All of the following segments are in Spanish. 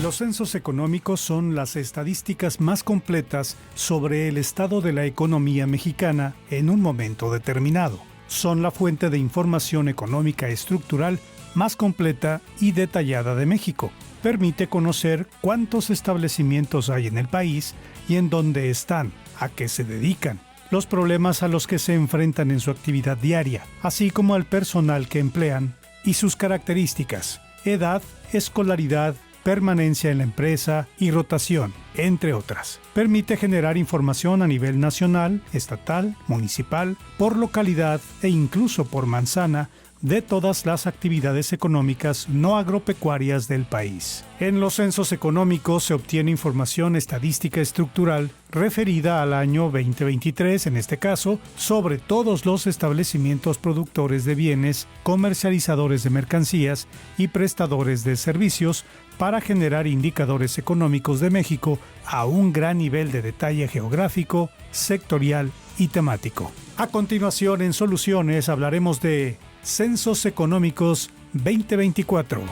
Los censos económicos son las estadísticas más completas sobre el estado de la economía mexicana en un momento determinado. Son la fuente de información económica estructural más completa y detallada de México. Permite conocer cuántos establecimientos hay en el país y en dónde están, a qué se dedican, los problemas a los que se enfrentan en su actividad diaria, así como al personal que emplean y sus características, edad, escolaridad, permanencia en la empresa y rotación, entre otras. Permite generar información a nivel nacional, estatal, municipal, por localidad e incluso por manzana de todas las actividades económicas no agropecuarias del país. En los censos económicos se obtiene información estadística estructural referida al año 2023, en este caso, sobre todos los establecimientos productores de bienes, comercializadores de mercancías y prestadores de servicios para generar indicadores económicos de México a un gran nivel de detalle geográfico, sectorial y temático. A continuación, en Soluciones hablaremos de Censos Económicos 2024.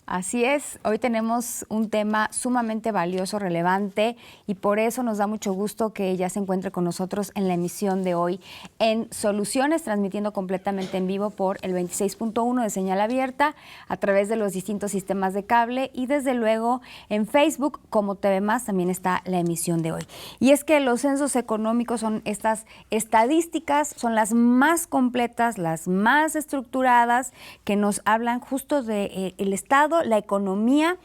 Así es, hoy tenemos un tema sumamente valioso, relevante, y por eso nos da mucho gusto que ella se encuentre con nosotros en la emisión de hoy en Soluciones, transmitiendo completamente en vivo por el 26.1 de señal abierta, a través de los distintos sistemas de cable y desde luego en Facebook como TV Más también está la emisión de hoy. Y es que los censos económicos son estas estadísticas, son las más completas, las más estructuradas, que nos hablan justo de el estado, la economía,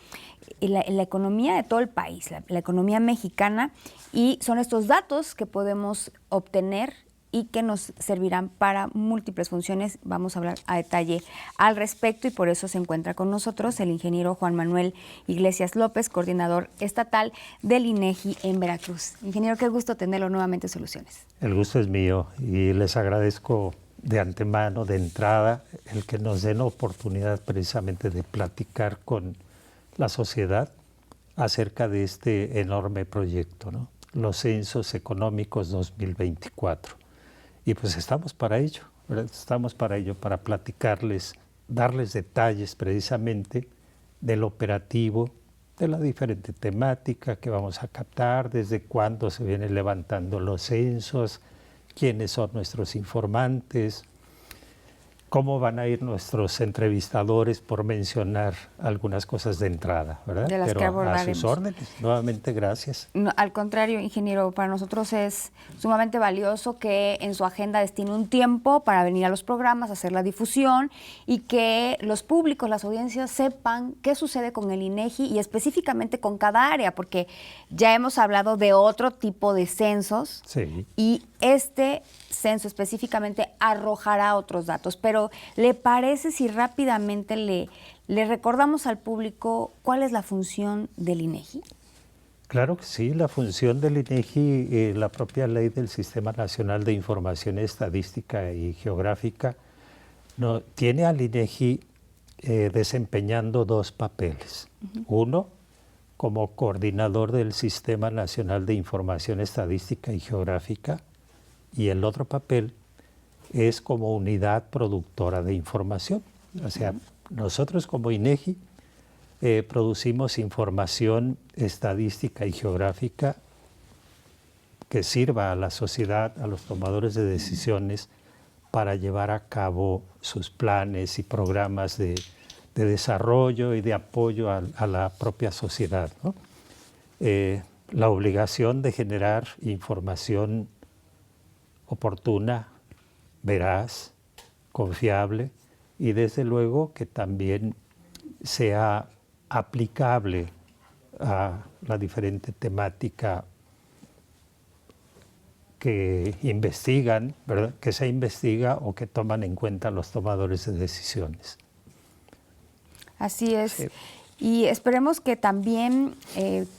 la economía de todo el país, la economía mexicana, y son estos datos que podemos obtener y que nos servirán para múltiples funciones. Vamos a hablar a detalle al respecto y por eso se encuentra con nosotros el ingeniero Juan Manuel Iglesias López, coordinador estatal del INEGI en Veracruz. Ingeniero, qué gusto tenerlo nuevamente en Soluciones. El gusto es mío y les agradezco de antemano, de entrada, el que nos den oportunidad precisamente de platicar con la sociedad acerca de este enorme proyecto, ¿no? Los Censos Económicos 2024. Y pues estamos para ello, ¿verdad? Estamos para ello, para platicarles, darles detalles precisamente del operativo, de la diferente temática que vamos a captar, desde cuándo se vienen levantando los censos, quiénes son nuestros informantes, cómo van a ir nuestros entrevistadores, por mencionar algunas cosas de entrada, ¿verdad? De las Pero que abordaremos. a sus órdenes. Nuevamente, gracias. No, al contrario, ingeniero, para nosotros es sumamente valioso que en su agenda destine un tiempo para venir a los programas, hacer la difusión y que los públicos, las audiencias sepan qué sucede con el INEGI y específicamente con cada área, porque ya hemos hablado de otro tipo de censos. Sí. Y este censo específicamente arrojará otros datos, pero ¿le parece si rápidamente le recordamos al público cuál es la función del INEGI? Claro que sí, la función del INEGI, la propia ley del Sistema Nacional de Información Estadística y Geográfica, tiene al INEGI desempeñando dos papeles. Uno, como coordinador del Sistema Nacional de Información Estadística y Geográfica, y el otro papel es como unidad productora de información. O sea, nosotros como INEGI producimos información estadística y geográfica que sirva a la sociedad, a los tomadores de decisiones, para llevar a cabo sus planes y programas de desarrollo y de apoyo a la propia sociedad, ¿no? La obligación de generar información oportuna, veraz, confiable y desde luego que también sea aplicable a la diferente temática que investigan, ¿verdad? Que se investiga o que toman en cuenta los tomadores de decisiones. Así es. Y esperemos que también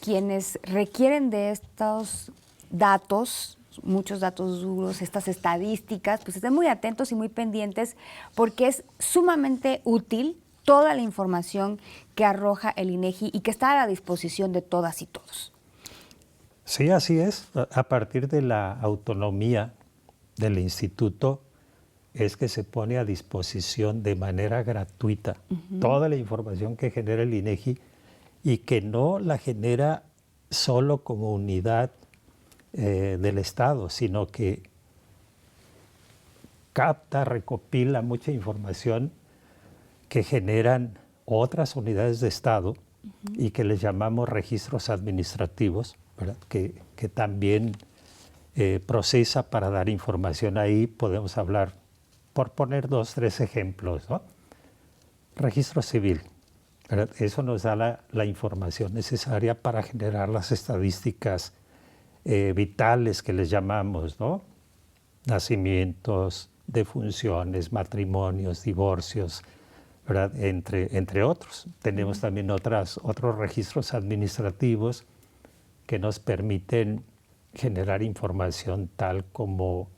quienes requieren de estos datos, muchos datos duros, estas estadísticas, pues estén muy atentos y muy pendientes porque es sumamente útil toda la información que arroja el INEGI y que está a la disposición de todas y todos. Sí, así es. A partir de la autonomía del instituto es que se pone a disposición de manera gratuita toda la información que genera el INEGI y que no la genera solo como unidad del Estado, sino que capta, recopila mucha información que generan otras unidades de Estado y que les llamamos registros administrativos, ¿verdad? Que también procesa para dar información. Ahí podemos hablar, por poner 2, 3 ejemplos, ¿no? Registro civil, ¿verdad? Eso nos da la información necesaria para generar las estadísticas vitales que les llamamos, ¿no? Nacimientos, defunciones, matrimonios, divorcios, ¿verdad? Entre otros. Tenemos también otros registros administrativos que nos permiten generar información tal como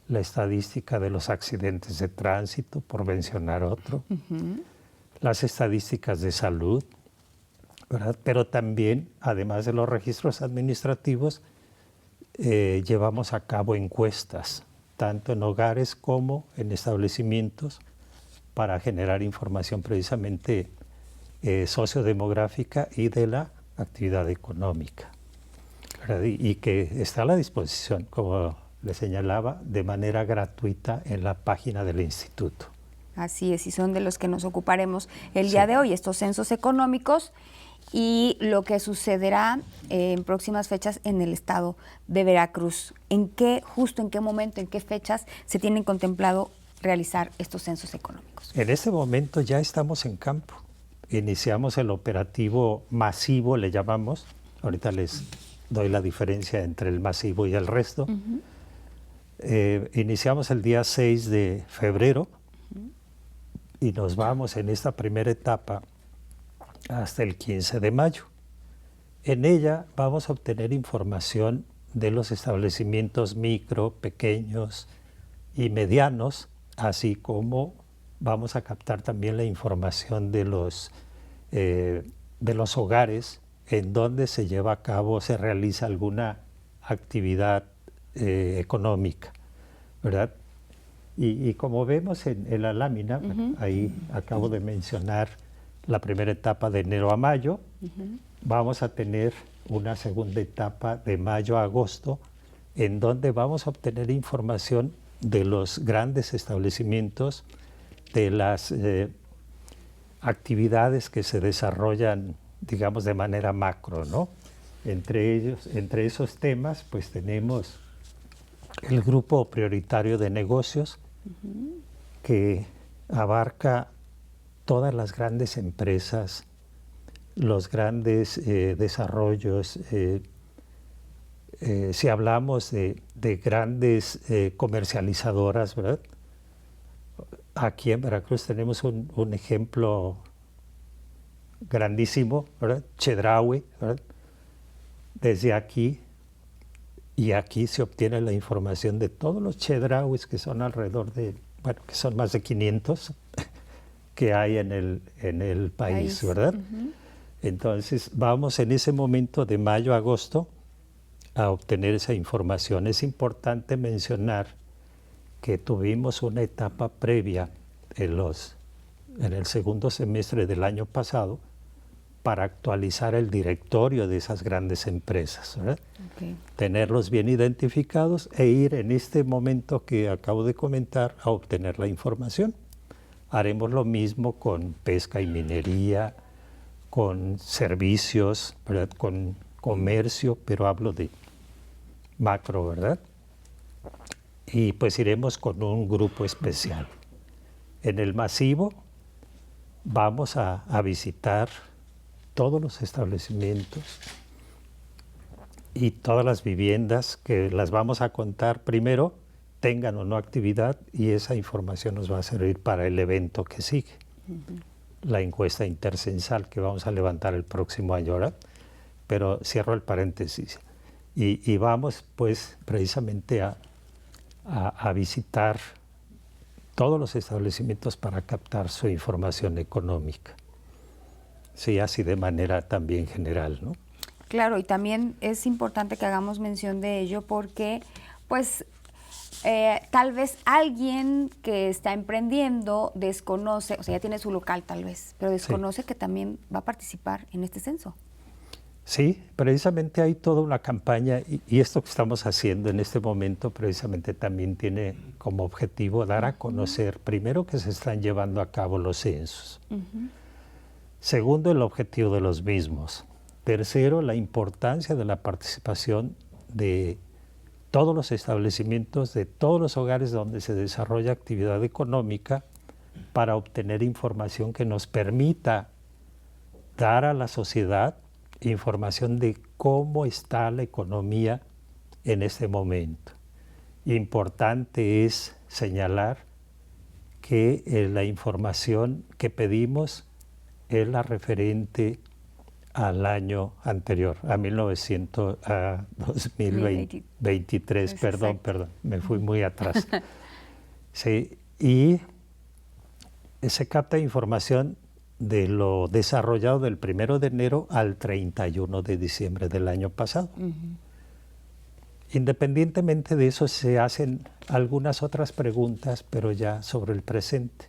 la estadística de los accidentes de tránsito, por mencionar otro, las estadísticas de salud, ¿verdad? Pero también, además de los registros administrativos, llevamos a cabo encuestas, tanto en hogares como en establecimientos, para generar información precisamente sociodemográfica y de la actividad económica, ¿verdad? Y que está a la disposición, como le señalaba, de manera gratuita en la página del instituto. Así es, y son de los que nos ocuparemos el día de hoy, estos censos económicos y lo que sucederá en próximas fechas en el estado de Veracruz. ¿En qué momento, en qué fechas se tienen contemplado realizar estos censos económicos? En este momento ya estamos en campo. Iniciamos el operativo masivo, le llamamos. Ahorita les doy la diferencia entre el masivo y el resto. Iniciamos el día 6 de febrero y nos vamos en esta primera etapa hasta el 15 de mayo. En ella vamos a obtener información de los establecimientos micro, pequeños y medianos, así como vamos a captar también la información de los hogares en donde se lleva a cabo, se realiza alguna actividad económica, ¿verdad? Y como vemos en la lámina, ahí acabo de mencionar la primera etapa de enero a mayo, vamos a tener una segunda etapa de mayo a agosto, en donde vamos a obtener información de los grandes establecimientos, de las actividades que se desarrollan, digamos, de manera macro, ¿no? Entre esos temas, pues tenemos el grupo prioritario de negocios, que abarca todas las grandes empresas, los grandes desarrollos. Si hablamos de grandes comercializadoras, ¿verdad? Aquí en Veracruz tenemos un ejemplo grandísimo, ¿verdad? Chedraui, ¿verdad? Desde aquí, y aquí se obtiene la información de todos los chedrauis, que son alrededor de, bueno, que son más de 500 que hay en el país, ¿verdad? Entonces vamos en ese momento de mayo a agosto a obtener esa información. Es importante mencionar que tuvimos una etapa previa en el segundo semestre del año pasado para actualizar el directorio de esas grandes empresas, ¿verdad? Tenerlos bien identificados e ir en este momento que acabo de comentar a obtener la información. Haremos lo mismo con pesca y minería, con servicios, ¿verdad? Con comercio, pero hablo de macro, ¿verdad? Y pues iremos con un grupo especial. En el masivo vamos a visitar todos los establecimientos y todas las viviendas, que las vamos a contar primero, tengan o no actividad, y esa información nos va a servir para el evento que sigue, la encuesta intercensal que vamos a levantar el próximo año, ¿verdad? Pero cierro el paréntesis. Y vamos pues precisamente a visitar todos los establecimientos para captar su información económica. Sí, así de manera también general, ¿no? Claro, y también es importante que hagamos mención de ello porque, pues, tal vez alguien que está emprendiendo desconoce, o sea, ya tiene su local tal vez, pero desconoce que también va a participar en este censo. Sí, precisamente hay toda una campaña y esto que estamos haciendo en este momento precisamente también tiene como objetivo dar a conocer, primero, que se están llevando a cabo los censos. Segundo, el objetivo de los mismos. Tercero, la importancia de la participación de todos los establecimientos, de todos los hogares donde se desarrolla actividad económica para obtener información que nos permita dar a la sociedad información de cómo está la economía en este momento. Importante es señalar que la información que pedimos es la referente al año anterior, a 2023, perdón, me fui muy atrás. Sí, y se capta información de lo desarrollado del 1 de enero al 31 de diciembre del año pasado. Independientemente de eso, se hacen algunas otras preguntas, pero ya sobre el presente.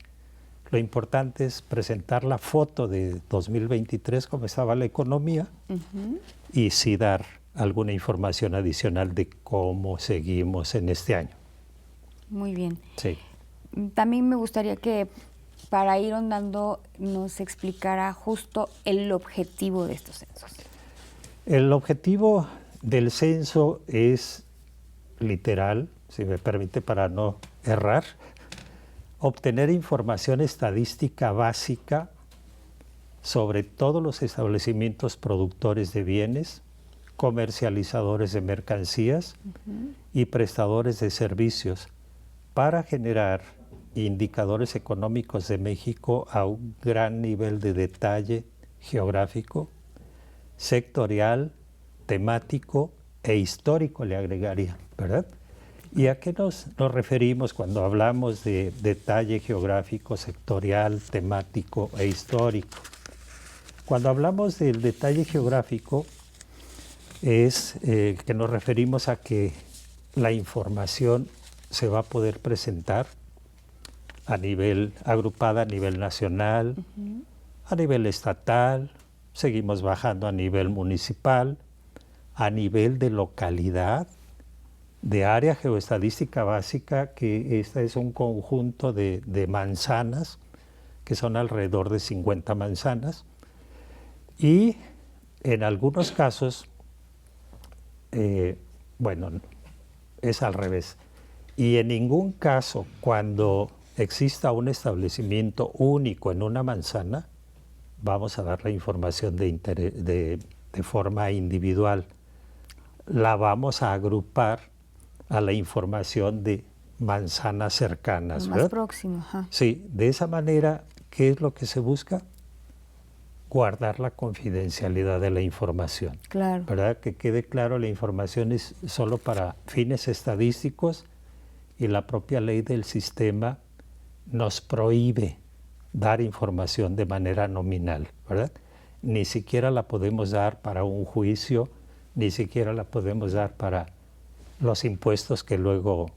Lo importante es presentar la foto de 2023, cómo estaba la economía, y sí dar alguna información adicional de cómo seguimos en este año. Muy bien. Sí. También me gustaría que, para ir ahondando, nos explicara justo el objetivo de estos censos. El objetivo del censo es literal, si me permite para no errar, obtener información estadística básica sobre todos los establecimientos productores de bienes, comercializadores de mercancías y prestadores de servicios para generar indicadores económicos de México a un gran nivel de detalle geográfico, sectorial, temático e histórico, le agregaría, ¿verdad? ¿Y a qué nos referimos cuando hablamos de detalle geográfico, sectorial, temático e histórico? Cuando hablamos del detalle geográfico es que nos referimos a que la información se va a poder presentar a nivel agrupada, a nivel nacional, a nivel estatal, seguimos bajando a nivel municipal, a nivel de localidad, de área geoestadística básica, que esta es un conjunto de manzanas, que son alrededor de 50 manzanas, y en algunos casos, bueno, es al revés. Y en ningún caso, cuando exista un establecimiento único en una manzana, vamos a dar la información de forma individual. La vamos a agrupar a la información de manzanas cercanas, Más ¿verdad? próximo. Ajá. Sí, de esa manera, ¿qué es lo que se busca? Guardar la confidencialidad de la información. Claro. ¿Verdad? Que quede claro, la información es solo para fines estadísticos y la propia ley del sistema nos prohíbe dar información de manera nominal, ¿verdad? Ni siquiera la podemos dar para un juicio, ni siquiera la podemos dar para los impuestos, que luego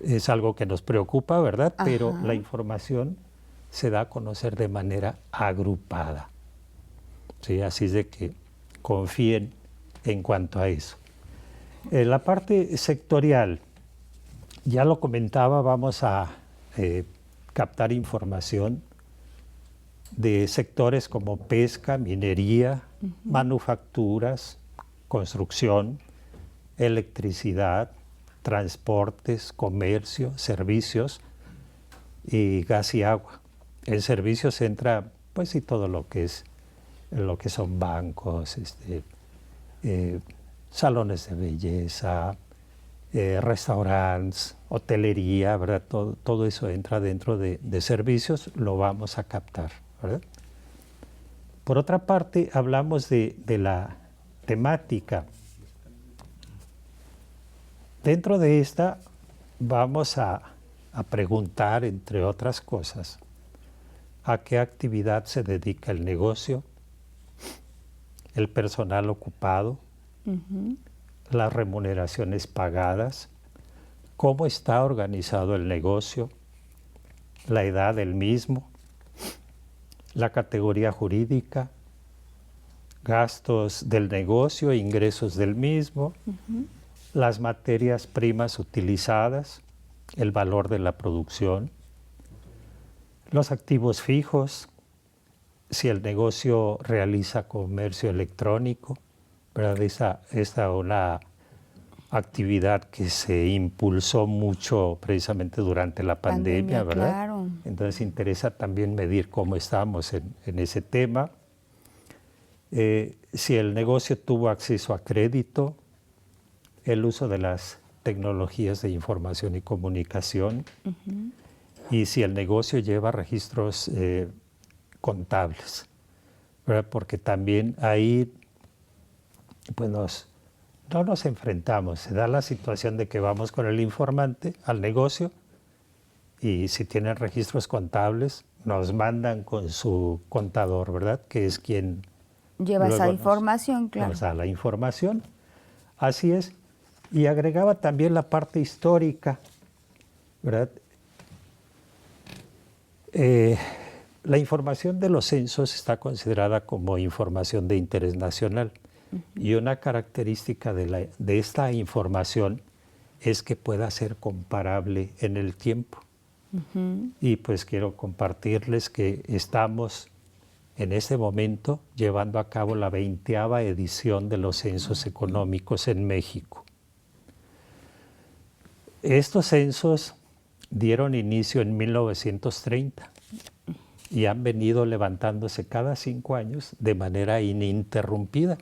es algo que nos preocupa, ¿verdad? Ajá. Pero la información se da a conocer de manera agrupada. ¿Sí? Así es de que confíen en cuanto a eso. La parte sectorial, ya lo comentaba, vamos a captar información de sectores como pesca, minería, manufacturas, construcción, electricidad, transportes, comercio, servicios y gas y agua. En servicios entra, pues sí, todo lo que son bancos, salones de belleza, restaurantes, hotelería, ¿verdad? Todo eso entra dentro de servicios, lo vamos a captar, ¿verdad? Por otra parte, hablamos de la temática. Dentro de esta vamos a a preguntar, entre otras cosas, a qué actividad se dedica el negocio, el personal ocupado, las remuneraciones pagadas, cómo está organizado el negocio, la edad del mismo, la categoría jurídica, gastos del negocio, ingresos del mismo, las materias primas utilizadas, el valor de la producción, los activos fijos, si el negocio realiza comercio electrónico, ¿verdad? Esta una actividad que se impulsó mucho precisamente durante la pandemia, ¿verdad? Claro. Entonces interesa también medir cómo estamos en ese tema. Si el negocio tuvo acceso a crédito, el uso de las tecnologías de información y comunicación, y si el negocio lleva registros contables, ¿verdad? Porque también ahí pues no nos enfrentamos, se da la situación de que vamos con el informante al negocio y si tienen registros contables nos mandan con su contador, ¿verdad? Que es quien lleva esa información, claro. Nos da la información. Así es. Y agregaba también la parte histórica, ¿verdad? La información de los censos está considerada como información de interés nacional. Y una característica de esta información es que pueda ser comparable en el tiempo. Y pues quiero compartirles que estamos en este momento llevando a cabo la 20ª edición de los censos económicos en México. Estos censos dieron inicio en 1930 y han venido levantándose cada 5 años de manera ininterrumpida.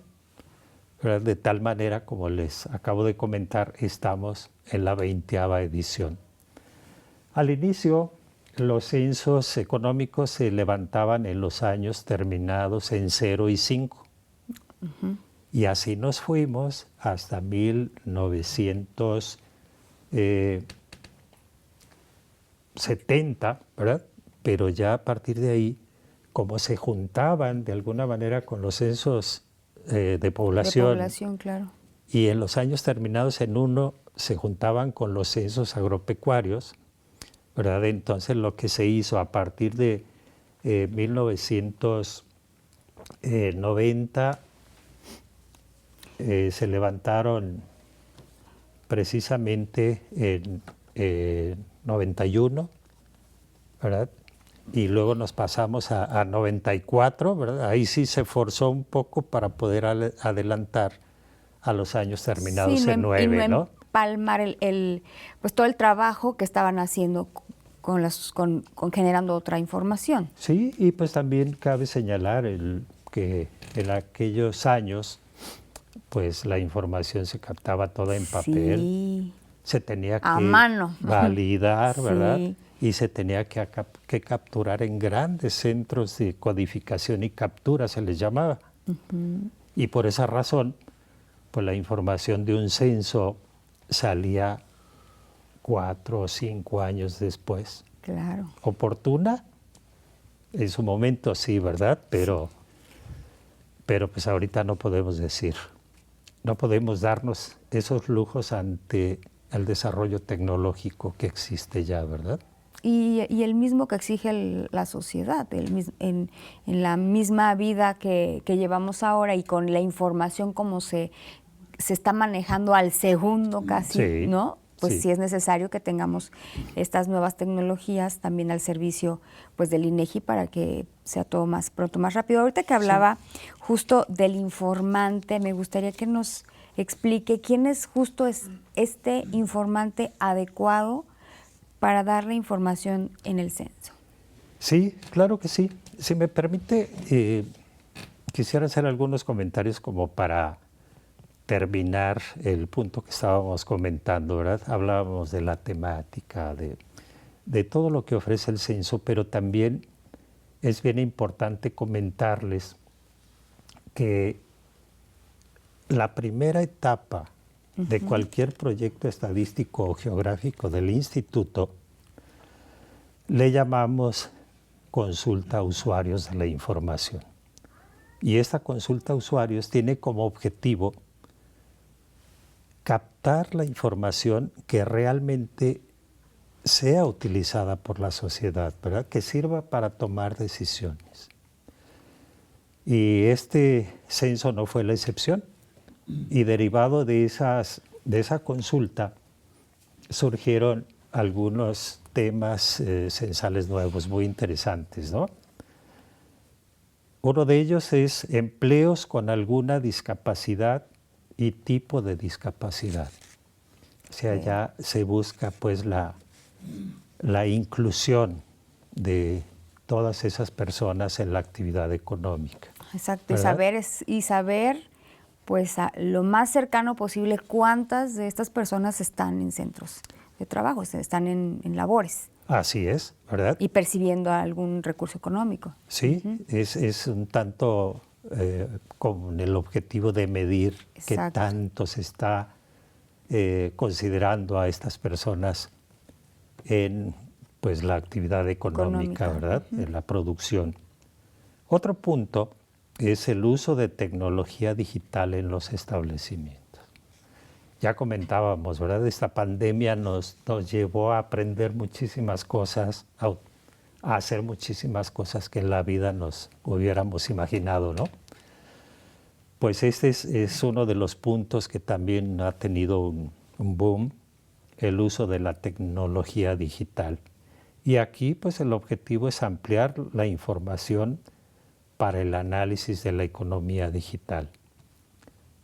¿Verdad? De tal manera, como les acabo de comentar, estamos en la 20ª edición. Al inicio, los censos económicos se levantaban en los años terminados en 0 y 5. Y así nos fuimos hasta 1970, ¿verdad? Pero ya a partir de ahí, como se juntaban de alguna manera con los censos de población, claro. Y en los años terminados en 1 se juntaban con los censos agropecuarios, ¿verdad? Entonces lo que se hizo a partir de 1990 se levantaron precisamente en 91, ¿verdad? Y luego nos pasamos a 94, ¿verdad? Ahí sí se forzó un poco para poder adelantar a los años terminados en 9, ¿no? Empalmar pues todo el trabajo que estaban haciendo con generando otra información. Sí, y pues también cabe señalar que en aquellos años pues la información se captaba toda en papel. Sí. Se tenía que a mano. validar, ¿verdad? Sí. Y se tenía que capturar en grandes centros de codificación y captura, se les llamaba. Y por esa razón, pues la información de un censo salía 4 o 5 años después. Claro. ¿Oportuna? En su momento sí, ¿verdad? Pero pues ahorita no podemos decir. No podemos darnos esos lujos ante el desarrollo tecnológico que existe ya, ¿verdad? Y el mismo que exige la sociedad, en la misma vida que llevamos ahora y con la información como se está manejando al segundo casi, Sí, ¿no? Pues sí es sí necesario que tengamos estas nuevas tecnologías también al servicio pues del INEGI para que sea todo más pronto, más rápido. Ahorita que hablaba justo del informante, me gustaría que nos explique quién es justo este informante adecuado para dar la información en el censo. Sí, claro que sí. Si me permite, quisiera hacer algunos comentarios como para terminar el punto que estábamos comentando, ¿verdad? Hablábamos de la temática, de todo lo que ofrece el censo, pero también es bien importante comentarles que la primera etapa de cualquier proyecto estadístico o geográfico del instituto le llamamos consulta a usuarios de la información. Y esta consulta a usuarios tiene como objetivo captar la información que realmente sea utilizada por la sociedad, ¿verdad? Que sirva para tomar decisiones. Y este censo no fue la excepción. Y derivado de esa consulta surgieron algunos temas censales nuevos muy interesantes, ¿no? Uno de ellos es empleos con alguna discapacidad y tipo de discapacidad. O sea, ya se busca pues la inclusión de todas esas personas en la actividad económica. Exacto, ¿verdad? y saber pues a lo más cercano posible cuántas de estas personas están en centros de trabajo, están en labores. Así es, ¿verdad? Y percibiendo algún recurso económico. Sí, es un tanto con el objetivo de medir qué tanto se está considerando a estas personas en pues, la actividad económica, ¿verdad? En la producción. Otro punto es el uso de tecnología digital en los establecimientos. Ya comentábamos, ¿verdad? Esta pandemia nos llevó a aprender muchísimas cosas, a hacer muchísimas cosas que en la vida nos hubiéramos imaginado, ¿no? Pues este es uno de los puntos que también ha tenido un boom, el uso de la tecnología digital. Y aquí, pues el objetivo es ampliar la información para el análisis de la economía digital.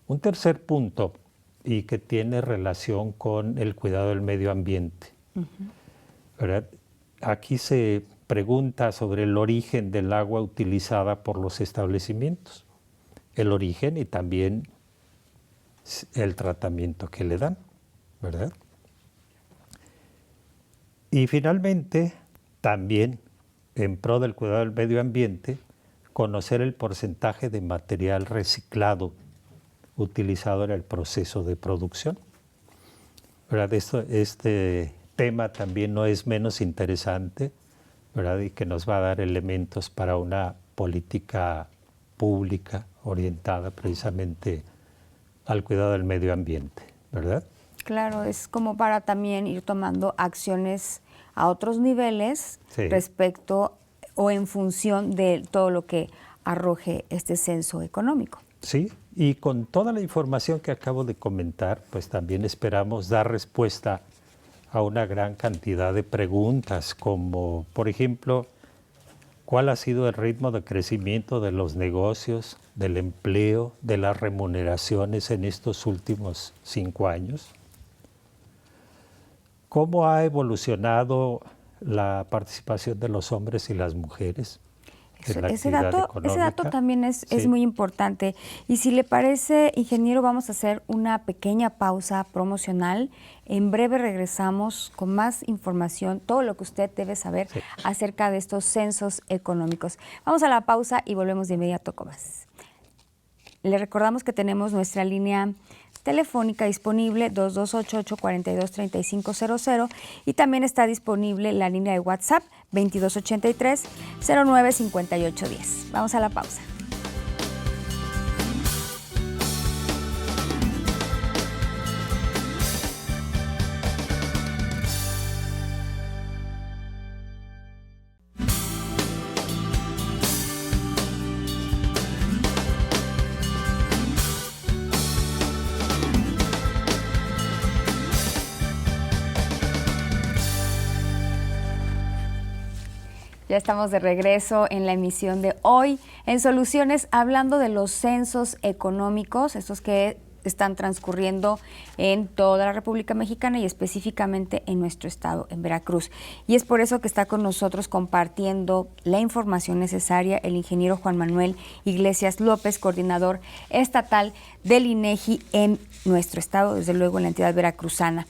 Un tercer punto, y que tiene relación con el cuidado del medio ambiente. ¿Verdad? Aquí se pregunta sobre el origen del agua utilizada por los establecimientos, el origen y también el tratamiento que le dan, ¿verdad? Y finalmente, también en pro del cuidado del medio ambiente, conocer el porcentaje de material reciclado utilizado en el proceso de producción. ¿Verdad? Este tema también no es menos interesante, ¿verdad? Y que nos va a dar elementos para una política pública orientada precisamente al cuidado del medio ambiente, ¿verdad? Claro, es como para también ir tomando acciones a otros niveles respecto o en función de todo lo que arroje este censo económico. Sí, y con toda la información que acabo de comentar, pues también esperamos dar respuesta a una gran cantidad de preguntas, como por ejemplo, ¿cuál ha sido el ritmo de crecimiento de los negocios, del empleo, de las remuneraciones en estos últimos 5 años? ¿Cómo ha evolucionado la participación de los hombres y las mujeres? Ese dato también es muy importante. Y si le parece, ingeniero, vamos a hacer una pequeña pausa promocional. En breve regresamos con más información, todo lo que usted debe saber acerca de estos censos económicos. Vamos a la pausa y volvemos de inmediato con más. Le recordamos que tenemos nuestra línea telefónica disponible 2288-423500 y también está disponible la línea de WhatsApp 2283-095810. Vamos a la pausa. Ya estamos de regreso en la emisión de hoy en Soluciones, hablando de los censos económicos, estos que están transcurriendo en toda la República Mexicana y específicamente en nuestro estado, en Veracruz. Y es por eso que está con nosotros compartiendo la información necesaria el ingeniero Juan Manuel Iglesias López, coordinador estatal del INEGI en nuestro estado, desde luego en la entidad veracruzana.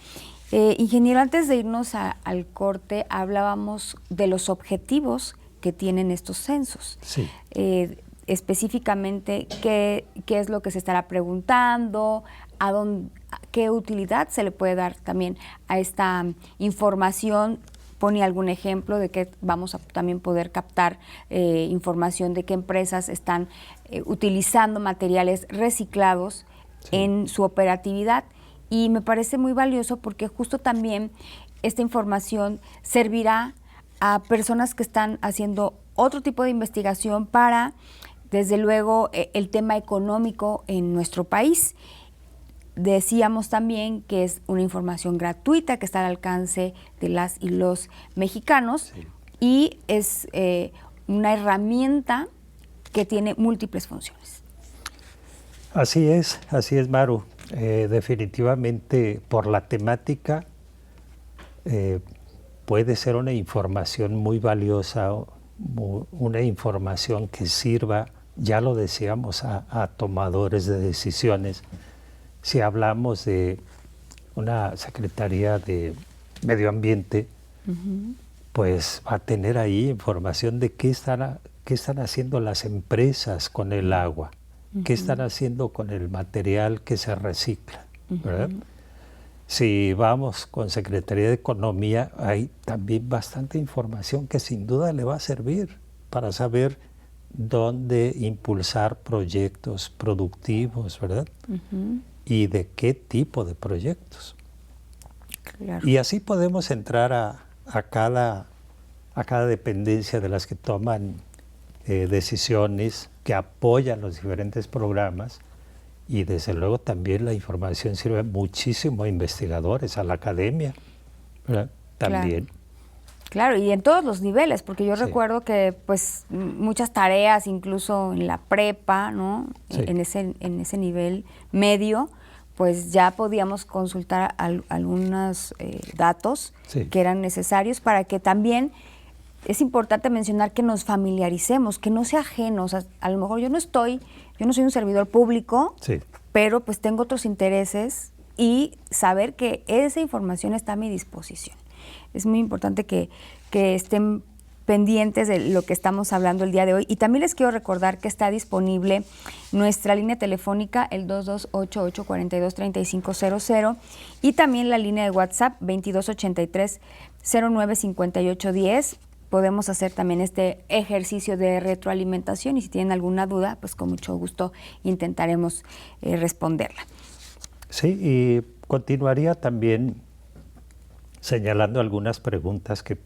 Ingeniero, antes de irnos al corte, hablábamos de los objetivos que tienen estos censos. Sí. Específicamente, ¿qué es lo que se estará preguntando? ¿Qué utilidad se le puede dar también a esta información ponía algún ejemplo de que vamos a también poder captar información de qué empresas están utilizando materiales reciclados en su operatividad. Y me parece muy valioso porque justo también esta información servirá a personas que están haciendo otro tipo de investigación para, desde luego, el tema económico en nuestro país. Decíamos también que es una información gratuita que está al alcance de las y los mexicanos y es una herramienta que tiene múltiples funciones. Así es, Maru. Definitivamente por la temática puede ser una información muy valiosa, una información que sirva, ya lo decíamos, a tomadores de decisiones. Si hablamos de una Secretaría de Medio Ambiente, pues va a tener ahí información de qué están haciendo las empresas con el agua, qué están haciendo con el material que se recicla, ¿verdad? Si vamos con Secretaría de Economía, hay también bastante información que sin duda le va a servir para saber dónde impulsar proyectos productivos, ¿verdad? Y de qué tipo de proyectos. Claro. Y así podemos entrar a cada dependencia de las que toman decisiones, que apoyan los diferentes programas, y desde luego también la información sirve muchísimo a investigadores, a la academia, ¿verdad? También. Claro, y en todos los niveles, porque yo recuerdo que pues muchas tareas, incluso en la prepa, ¿no? En ese nivel medio, pues ya podíamos consultar algunos datos que eran necesarios para que también, es importante mencionar que nos familiaricemos, que no sea ajenos. A lo mejor yo no soy un servidor público, pero pues tengo otros intereses y saber que esa información está a mi disposición. Es muy importante que estén pendientes de lo que estamos hablando el día de hoy. Y también les quiero recordar que está disponible nuestra línea telefónica, el 2288-423500, y también la línea de WhatsApp, 2283-095810. Podemos hacer también este ejercicio de retroalimentación y si tienen alguna duda, pues con mucho gusto intentaremos responderla. Sí, y continuaría también señalando algunas preguntas que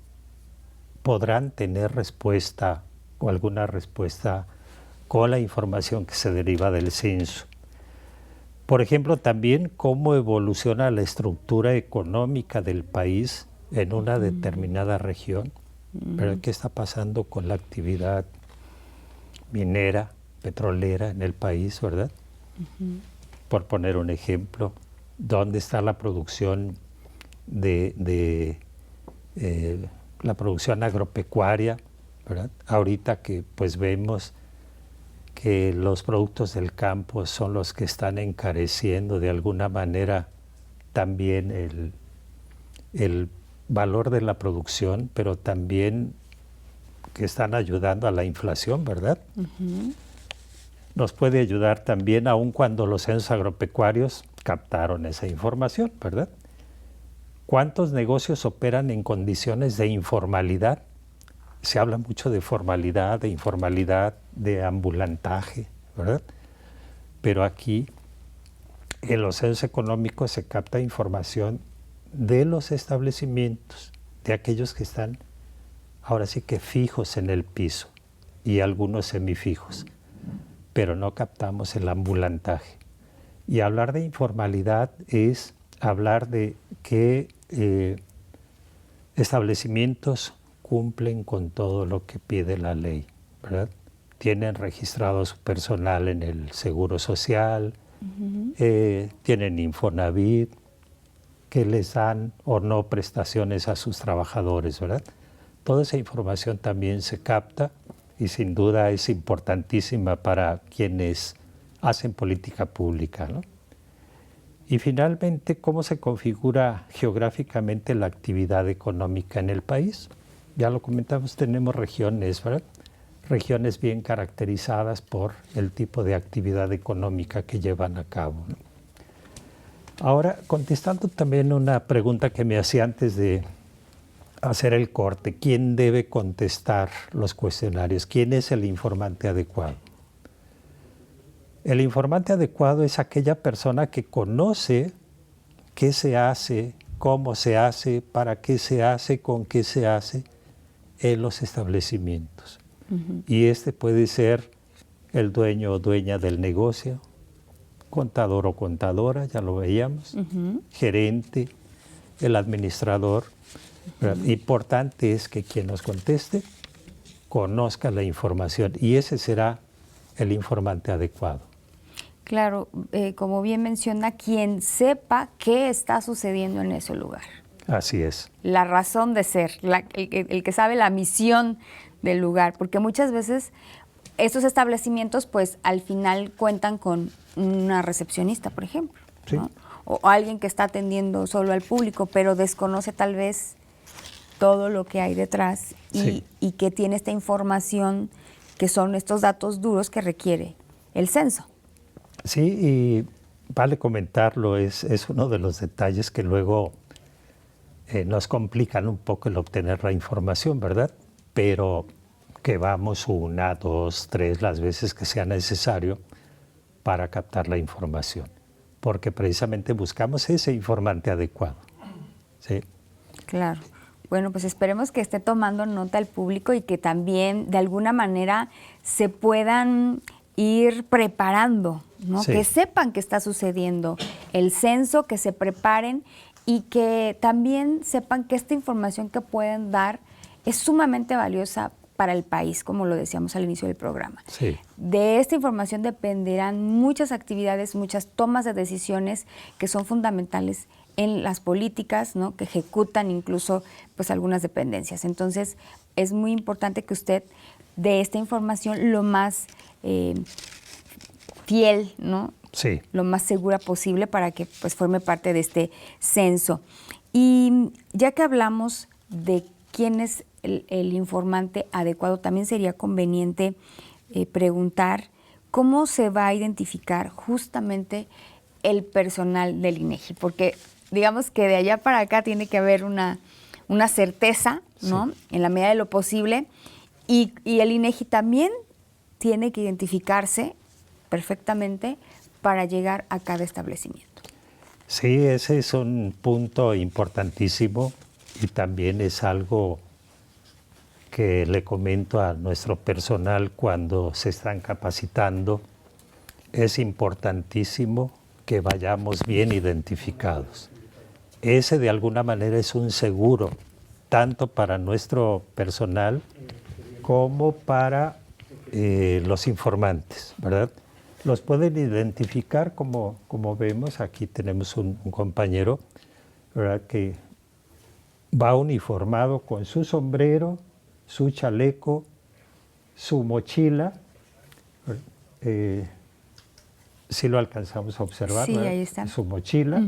podrán tener respuesta o alguna respuesta con la información que se deriva del censo. Por ejemplo, también cómo evoluciona la estructura económica del país en una determinada región. ¿Pero qué está pasando con la actividad minera, petrolera en el país, verdad? Por poner un ejemplo, ¿dónde está la producción la producción agropecuaria, ¿verdad? Ahorita que pues vemos que los productos del campo son los que están encareciendo de alguna manera también el valor de la producción, pero también que están ayudando a la inflación, ¿verdad? Nos puede ayudar también, aun cuando los censos agropecuarios captaron esa información, ¿verdad? ¿Cuántos negocios operan en condiciones de informalidad? Se habla mucho de formalidad, de informalidad, de ambulantaje, ¿verdad? Pero aquí, en los censos económicos, se capta información de los establecimientos, de aquellos que están ahora sí que fijos en el piso y algunos semifijos, pero no captamos el ambulantaje. Y hablar de informalidad es hablar de qué establecimientos cumplen con todo lo que pide la ley, ¿verdad? Tienen registrado su personal en el Seguro Social, tienen Infonavit, que les dan o no prestaciones a sus trabajadores, ¿verdad? Toda esa información también se capta y sin duda es importantísima para quienes hacen política pública, ¿no? Y finalmente, ¿cómo se configura geográficamente la actividad económica en el país? Ya lo comentamos, tenemos regiones, ¿verdad? Regiones bien caracterizadas por el tipo de actividad económica que llevan a cabo, ¿no? Ahora, contestando también una pregunta que me hacía antes de hacer el corte. ¿Quién debe contestar los cuestionarios? ¿Quién es el informante adecuado? El informante adecuado es aquella persona que conoce qué se hace, cómo se hace, para qué se hace, con qué se hace en los establecimientos. Y este puede ser el dueño o dueña del negocio, contador o contadora, ya lo veíamos, gerente, el administrador. Importante es que quien nos conteste conozca la información y ese será el informante adecuado. Claro, como bien menciona, quien sepa qué está sucediendo en ese lugar. Así es. La razón de ser, el que sabe la misión del lugar, porque muchas veces estos establecimientos pues al final cuentan con una recepcionista, por ejemplo, Sí. ¿no? O alguien que está atendiendo solo al público, pero desconoce tal vez todo lo que hay detrás Sí. y que tiene esta información que son estos datos duros que requiere el censo. Sí, y vale comentarlo, es uno de los detalles que luego nos complican un poco el obtener la información, ¿verdad? Pero que vamos 1, 2, 3 las veces que sea necesario para captar la información, porque precisamente buscamos ese informante adecuado. ¿Sí? Claro. Bueno, pues esperemos que esté tomando nota el público y que también de alguna manera se puedan ir preparando, ¿no? Sí. Que sepan qué está sucediendo el censo, que se preparen y que también sepan que esta información que pueden dar es sumamente valiosa para el país, como lo decíamos al inicio del programa. Sí. De esta información dependerán muchas actividades, muchas tomas de decisiones que son fundamentales en las políticas, ¿no? Que ejecutan incluso pues algunas dependencias. Entonces, es muy importante que usted dé esta información lo más fiel, ¿no? Sí. Lo más segura posible para que pues forme parte de este censo. Y ya que hablamos de quién es el informante adecuado, también sería conveniente preguntar cómo se va a identificar justamente el personal del INEGI, porque digamos que de allá para acá tiene que haber una certeza, ¿no? Sí. En la medida de lo posible, y el INEGI también tiene que identificarse perfectamente para llegar a cada establecimiento. Sí, ese es un punto importantísimo y también es algo que le comento a nuestro personal cuando se están capacitando. Es importantísimo que vayamos bien identificados. Ese de alguna manera es un seguro, tanto para nuestro personal como para los informantes, ¿verdad? Los pueden identificar como vemos, aquí tenemos un compañero, ¿verdad? Que va uniformado con su sombrero, su chaleco, su mochila. Sí lo alcanzamos a observar, Sí, ¿verdad? ahí está. Su mochila.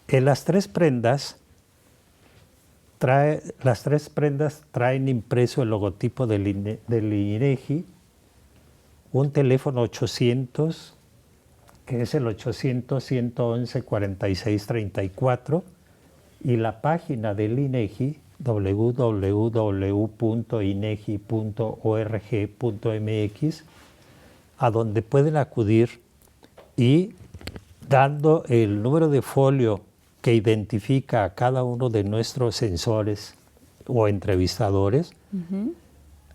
En las tres prendas traen impreso el logotipo del INEGI, un teléfono 800, que es el 800-111-4634, y la página del INEGI, www.inegi.org.mx, a donde pueden acudir y dando el número de folio que identifica a cada uno de nuestros censores o entrevistadores,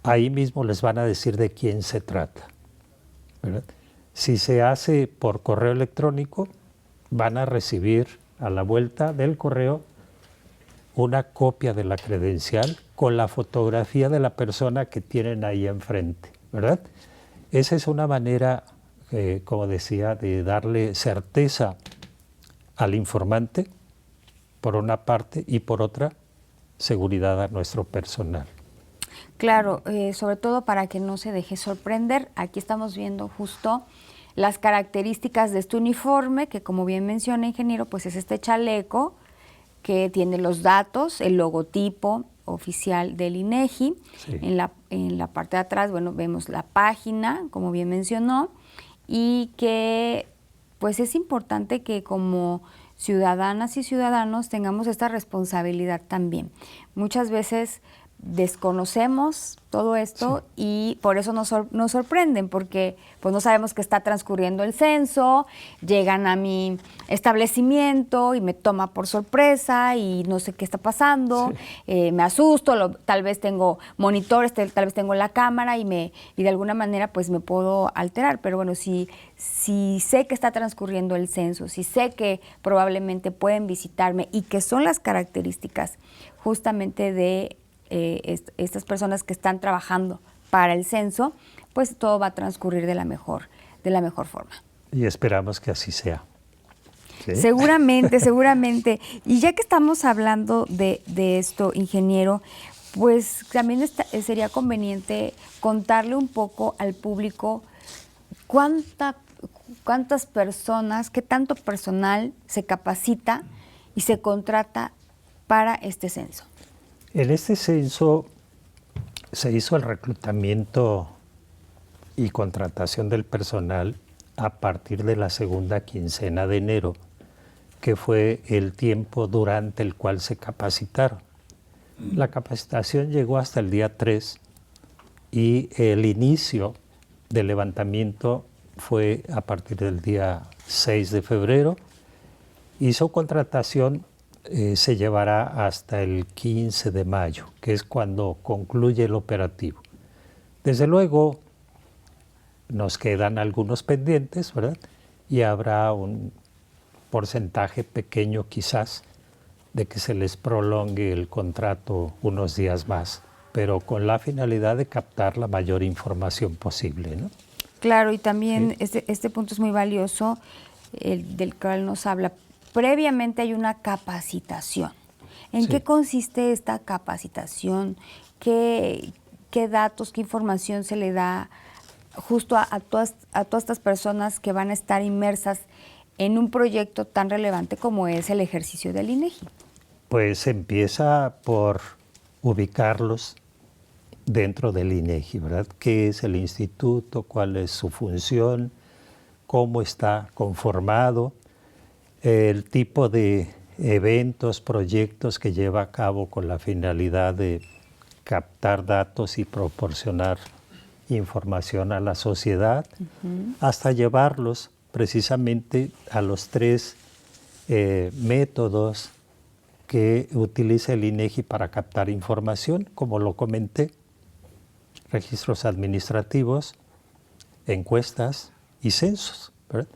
ahí mismo les van a decir de quién se trata, ¿verdad? Si se hace por correo electrónico, van a recibir a la vuelta del correo una copia de la credencial con la fotografía de la persona que tienen ahí enfrente, ¿verdad? Esa es una manera, como decía, de darle certeza al informante, por una parte, y por otra, seguridad a nuestro personal. Claro, sobre todo para que no se deje sorprender. Aquí estamos viendo justo las características de este uniforme, que como bien menciona, ingeniero, pues es este chaleco que tiene los datos, el logotipo oficial del INEGI. Sí. En la parte de atrás, bueno, vemos la página, como bien mencionó, y que pues es importante que como ciudadanas y ciudadanos tengamos esta responsabilidad también. Muchas veces desconocemos todo esto y por eso nos sorprenden, porque pues no sabemos que está transcurriendo el censo, llegan a mi establecimiento y me toma por sorpresa y no sé qué está pasando, me asusto, tal vez tengo monitores, tal vez tengo la cámara y de alguna manera pues me puedo alterar, pero bueno, si sé que está transcurriendo el censo, si sé que probablemente pueden visitarme y que son las características justamente de estas personas que están trabajando para el censo, pues todo va a transcurrir de la mejor forma. Y esperamos que así sea. ¿Sí? Seguramente, seguramente. Y ya que estamos hablando de esto, ingeniero, pues también sería conveniente contarle un poco al público cuántas personas, qué tanto personal se capacita y se contrata para este censo. En este censo se hizo el reclutamiento y contratación del personal a partir de la segunda quincena de enero, que fue el tiempo durante el cual se capacitaron. La capacitación llegó hasta el día 3 y el inicio del levantamiento fue a partir del día 6 de febrero y su contratación se llevará hasta el 15 de mayo, que es cuando concluye el operativo. Desde luego, nos quedan algunos pendientes, ¿verdad? Y habrá un porcentaje pequeño quizás de que se les prolongue el contrato unos días más, pero con la finalidad de captar la mayor información posible, ¿no? Claro, y también este punto es muy valioso, del cual nos habla. Previamente hay una capacitación. ¿En qué consiste esta capacitación? ¿Qué datos, qué información se le da justo a todas estas personas que van a estar inmersas en un proyecto tan relevante como es el ejercicio del INEGI? Pues empieza por ubicarlos dentro del INEGI, ¿verdad? ¿Qué es el instituto? ¿Cuál es su función? ¿Cómo está conformado? El tipo de eventos, proyectos que lleva a cabo con la finalidad de captar datos y proporcionar información a la sociedad, hasta llevarlos precisamente a los 3 métodos que utiliza el INEGI para captar información, como lo comenté: registros administrativos, encuestas y censos, ¿verdad?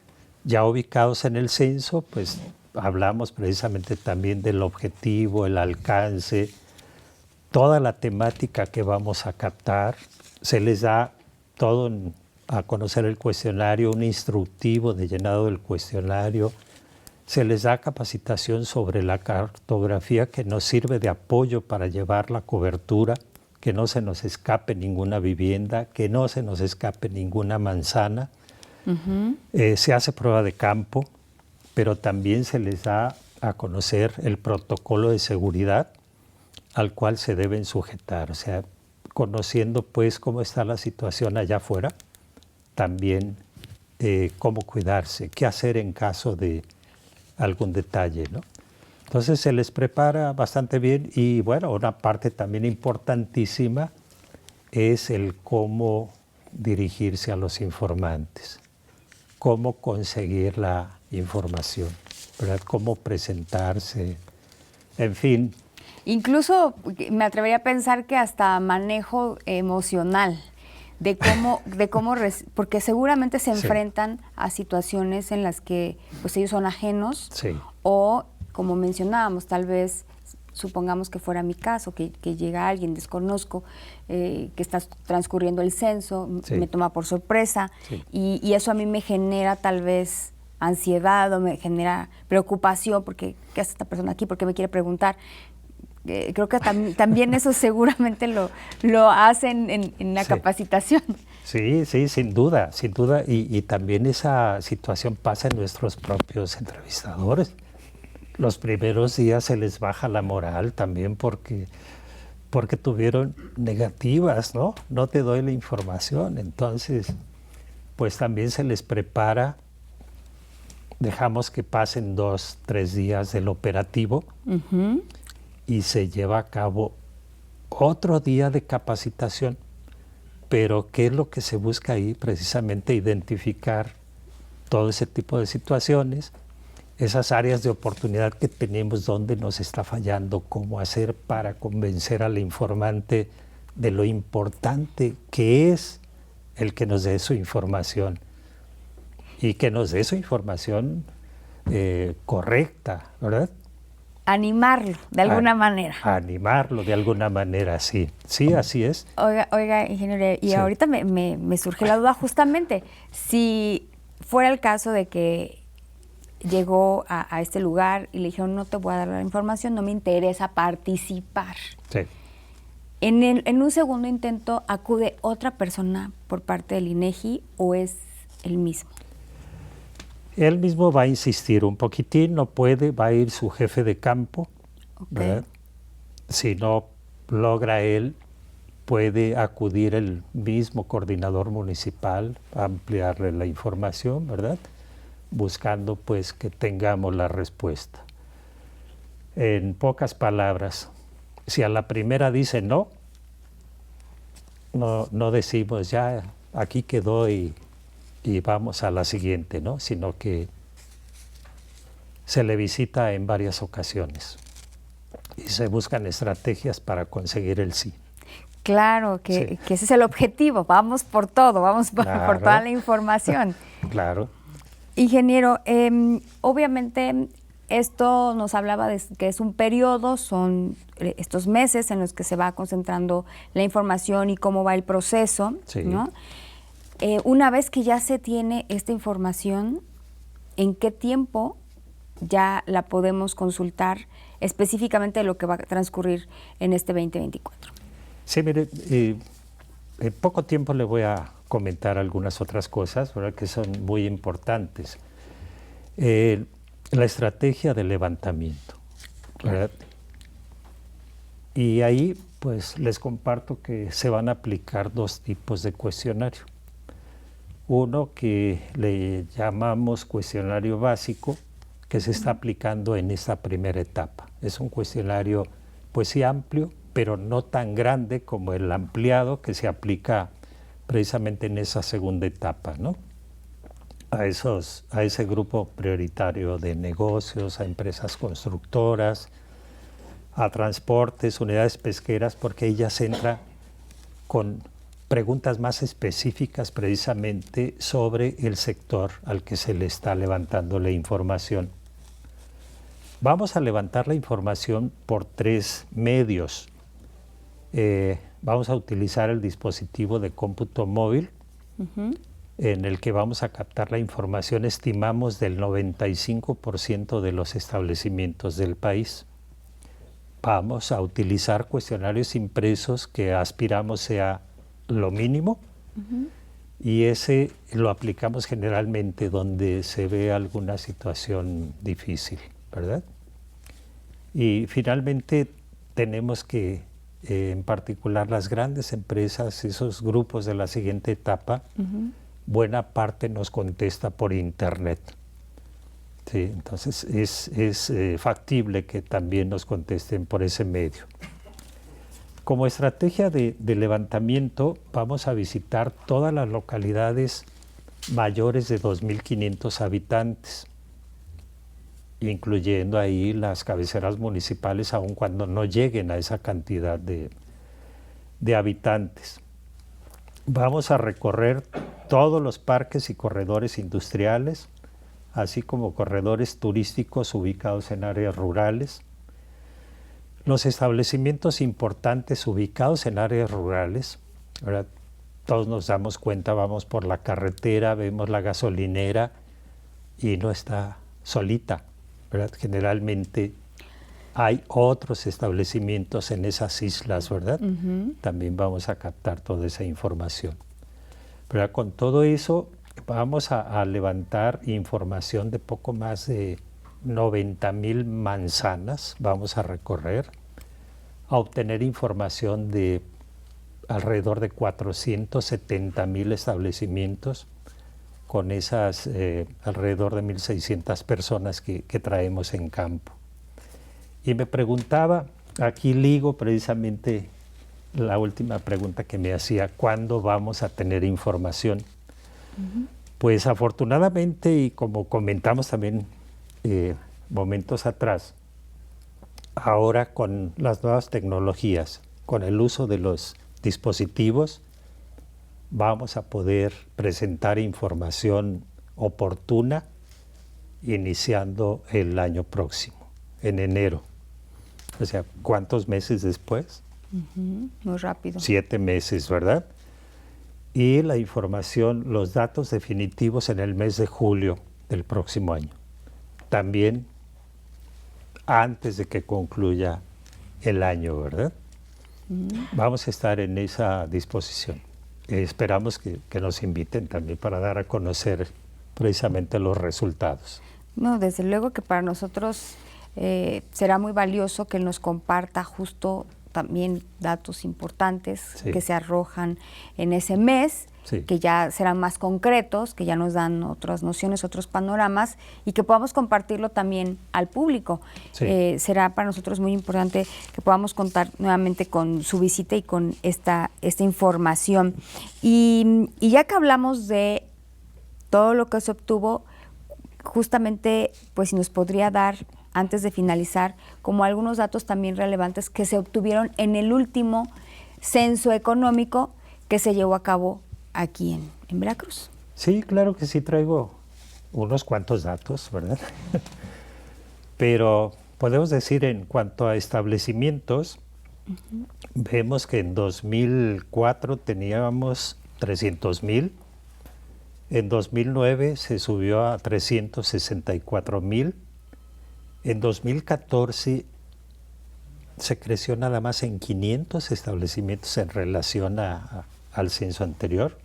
Ya ubicados en el censo, pues hablamos precisamente también del objetivo, el alcance, toda la temática que vamos a captar. Se les da todo a conocer el cuestionario, un instructivo de llenado del cuestionario. Se les da capacitación sobre la cartografía que nos sirve de apoyo para llevar la cobertura, que no se nos escape ninguna vivienda, que no se nos escape ninguna manzana. Se hace prueba de campo, pero también se les da a conocer el protocolo de seguridad al cual se deben sujetar. O sea, conociendo pues cómo está la situación allá afuera, también cómo cuidarse, qué hacer en caso de algún detalle, ¿no? Entonces se les prepara bastante bien y bueno, una parte también importantísima es el cómo dirigirse a los informantes, cómo conseguir la información, ¿verdad? Cómo presentarse, en fin. Incluso me atrevería a pensar que hasta manejo emocional, porque seguramente se enfrentan a situaciones en las que pues ellos son ajenos o, como mencionábamos, tal vez supongamos que fuera mi caso, que llega alguien, desconozco, que está transcurriendo el censo, me toma por sorpresa y eso a mí me genera tal vez ansiedad o me genera preocupación porque ¿qué hace esta persona aquí? ¿Por qué me quiere preguntar? Creo que también eso seguramente lo hacen en la capacitación. Sí, sin duda. Y también esa situación pasa en nuestros propios entrevistadores. Los primeros días se les baja la moral también porque tuvieron negativas, ¿no? No te doy la información. Entonces, pues también se les prepara dejamos que pasen 2, 3 días del operativo y se lleva a cabo otro día de capacitación. Pero ¿qué es lo que se busca ahí? Precisamente identificar todo ese tipo de situaciones, esas áreas de oportunidad que tenemos, dónde nos está fallando, cómo hacer para convencer al informante de lo importante que es el que nos dé su información y que nos dé su información correcta, ¿verdad? Animarlo de alguna manera. Animarlo de alguna manera, sí. Sí, así es. Oiga, ingeniero, y Sí. ahorita me surge la duda justamente, si fuera el caso de que llegó a este lugar y le dijeron, no te voy a dar la información, no me interesa participar. Sí. En un segundo intento, ¿acude otra persona por parte del INEGI o es el mismo? Él mismo va a insistir un poquitín, no puede, va a ir su jefe de campo, ¿verdad? Si no logra él, puede acudir el mismo coordinador municipal a ampliarle la información, ¿verdad? Buscando pues que tengamos la respuesta. En pocas palabras, si a la primera dice no decimos ya aquí quedó y vamos a la siguiente, ¿no? Sino que se le visita en varias ocasiones y se buscan estrategias para conseguir el sí. Claro, que ese es el objetivo, vamos por todo, vamos por toda la información. Claro. Ingeniero, obviamente esto nos hablaba de que es un periodo, son estos meses en los que se va concentrando la información y cómo va el proceso, Sí. ¿no? Una vez que ya se tiene esta información, ¿en qué tiempo ya la podemos consultar específicamente de lo que va a transcurrir en este 2024? Sí, mire, en poco tiempo le voy a comentar algunas otras cosas, ¿verdad?, que son muy importantes. La estrategia de levantamiento, ¿verdad? Y ahí, pues, les comparto que se van a aplicar 2 tipos de cuestionario. Uno que le llamamos cuestionario básico, que se está aplicando en esta primera etapa. Es un cuestionario, pues sí, amplio, pero no tan grande como el ampliado que se aplica precisamente en esa segunda etapa, ¿no? A ese grupo prioritario de negocios, a empresas constructoras, a transportes, unidades pesqueras, porque ella se entra con preguntas más específicas precisamente sobre el sector al que se le está levantando la información. Vamos a levantar la información por 3 medios. Vamos a utilizar el dispositivo de cómputo móvil, en el que vamos a captar la información, estimamos, del 95% de los establecimientos del país. Vamos a utilizar cuestionarios impresos que aspiramos sea lo mínimo, y ese lo aplicamos generalmente donde se ve alguna situación difícil, ¿verdad? Y finalmente tenemos que, en particular las grandes empresas, esos grupos de la siguiente etapa, buena parte nos contesta por internet. Sí, entonces es factible que también nos contesten por ese medio. Como estrategia de levantamiento, vamos a visitar todas las localidades mayores de 2.500 habitantes, incluyendo ahí las cabeceras municipales, aun cuando no lleguen a esa cantidad de habitantes. Vamos a recorrer todos los parques y corredores industriales, así como corredores turísticos ubicados en áreas rurales. Los establecimientos importantes ubicados en áreas rurales, ¿verdad? Todos nos damos cuenta, vamos por la carretera, vemos la gasolinera y no está solita, ¿verdad? Generalmente hay otros establecimientos en esas islas, ¿verdad? También vamos a captar toda esa información. Pero con todo eso vamos a levantar información de poco más de 90,000 manzanas, vamos a recorrer, a obtener información de alrededor de 470,000 establecimientos con esas alrededor de 1,600 personas que traemos en campo. Y me preguntaba, aquí ligo precisamente la última pregunta que me hacía, ¿cuándo vamos a tener información? Pues afortunadamente, y como comentamos también momentos atrás, ahora con las nuevas tecnologías, con el uso de los dispositivos, vamos a poder presentar información oportuna iniciando el año próximo, en enero. O sea, ¿cuántos meses después? Muy rápido. 7 meses, ¿verdad? Y la información, los datos definitivos en el mes de julio del próximo año. También antes de que concluya el año, ¿verdad? Vamos a estar en esa disposición. Esperamos que nos inviten también para dar a conocer precisamente los resultados. No, desde luego que para nosotros será muy valioso que nos comparta justo también datos importantes que se arrojan en ese mes, que ya serán más concretos, que ya nos dan otras nociones, otros panoramas y que podamos compartirlo también al público. Será para nosotros muy importante que podamos contar nuevamente con su visita y con esta información. Y ya que hablamos de todo lo que se obtuvo, justamente, pues si nos podría dar, antes de finalizar, como algunos datos también relevantes que se obtuvieron en el último censo económico que se llevó a cabo aquí en Veracruz. Sí, claro que sí traigo unos cuantos datos, ¿verdad? Pero podemos decir en cuanto a establecimientos, vemos que en 2004 teníamos 300,000, en 2009 se subió a 364,000, en 2014 se creció nada más en 500 establecimientos en relación al censo anterior.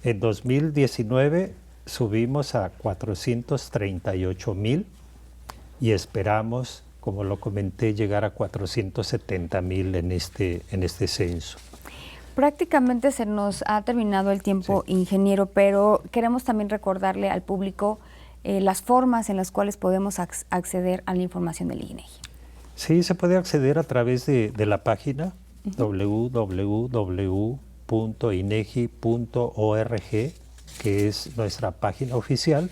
En 2019 subimos a 438,000 y esperamos, como lo comenté, llegar a 470,000 en este censo. Prácticamente se nos ha terminado el tiempo, ingeniero, pero queremos también recordarle al público las formas en las cuales podemos acceder a la información del INEGI. Sí, se puede acceder a través de la página www.inegi.org, que es nuestra página oficial,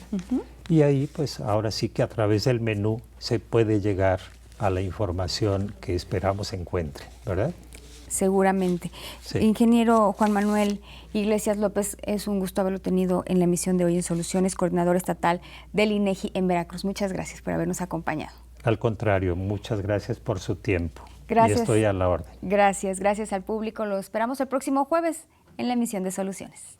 y ahí pues ahora sí que a través del menú se puede llegar a la información que esperamos encuentre, ¿verdad? Seguramente. Ingeniero Juan Manuel Iglesias López, es un gusto haberlo tenido en la emisión de hoy en Soluciones, coordinador estatal del INEGI en Veracruz. Muchas gracias por habernos acompañado. Al contrario, muchas gracias por su tiempo. Gracias. Y estoy a la orden. Gracias al público. Lo esperamos el próximo jueves en la emisión de Soluciones.